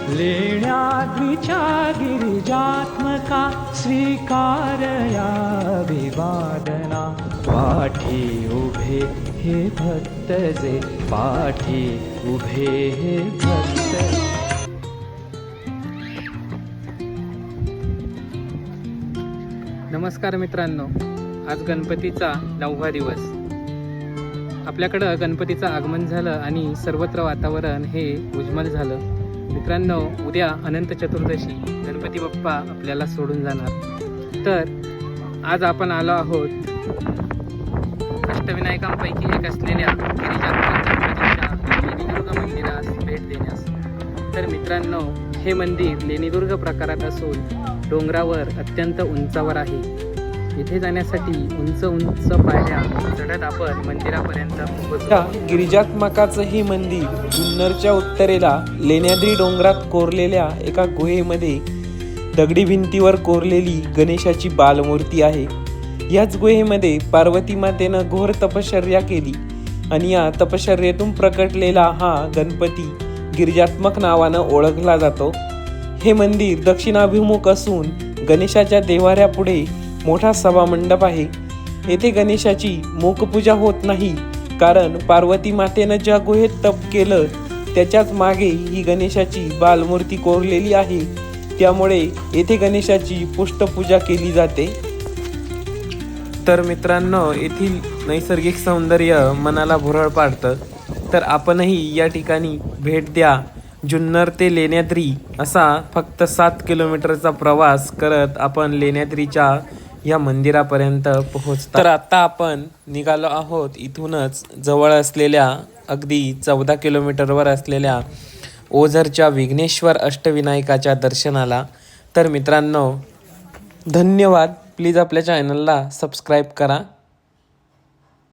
लेण्याद्रीच्या गिरिजात्मका स्वीकारया अभिवादना। पाठी उभे हे भक्त जे, पाठी उभे हे भक्त। नमस्कार मित्रांनो, आज गणपतीचा 9वा दिवस। आपल्याकडं गणपतीचं आगमन झालं आणि सर्वत्र वातावरण हे उज्ज्वल झालं। मित्रांनो, उद्या अनंत चतुर्दशी, गणपती बाप्पा आपल्याला सोडून जाणार। तर आज आपण आलो आहोत अष्टविनायकांपैकी एक असलेल्या गिरिजात्मक गणपतीच्या लेणीदुर्ग मंदिरास भेट देण्यास। तर मित्रांनो, हे मंदिर लेणीदुर्ग प्रकारात असून डोंगरावर अत्यंत उंचावर आहे। इथे जाण्यासाठी उंच उंच पायऱ्या चढत आपण मंदिरापर्यंत पोहोचतो। गिरिजात्मकाचं हे मंदिर जुन्नरच्या उत्तरेला लेण्याद्री डोंगरात कोरलेल्या एका गुहेमध्ये दगडी भिंतीवर कोरलेली गणेशाची बालमूर्ती आहे। याच गुहेमध्ये पार्वती मातेनं घोर तपश्चर्या केली आणि या तपश्चर्येतून प्रकटलेला हा गणपती गिरिजात्मक नावानं ओळखला जातो। हे मंदिर दक्षिणाभिमुख असून गणेशाच्या देव्हाऱ्यापुढे मोठा सभामंडप आहे। येथे गणेशाची मूकपूजा होत नाही, कारण पार्वती मातेनं ज्या गुहेत तप केलं त्याच्याच मागे ही गणेशाची बालमूर्ती कोरलेली आहे। त्यामुळे येथे गणेशाची पुष्टपूजा केली जाते। तर मित्रांनो, येथील नैसर्गिक सौंदर्य मनाला भुरळ पाडतं। तर आपणही या ठिकाणी भेट द्या। जुन्नर ते लेण्याद्री असा फक्त 7 किलोमीटरचा प्रवास करत आपण लेण्याद्रीच्या या मंदिरापर्यंत पोहोचतो। तर आता आपण निघालो आहोत इथूनच जवळ असलेल्या अगदी 14 किलोमीटरवर असलेल्या ओझरच्या विघ्नेश्वर अष्टविनायकाच्या दर्शनाला। तर मित्रांनो, धन्यवाद। प्लीज आपल्या चॅनलला सबस्क्राईब करा।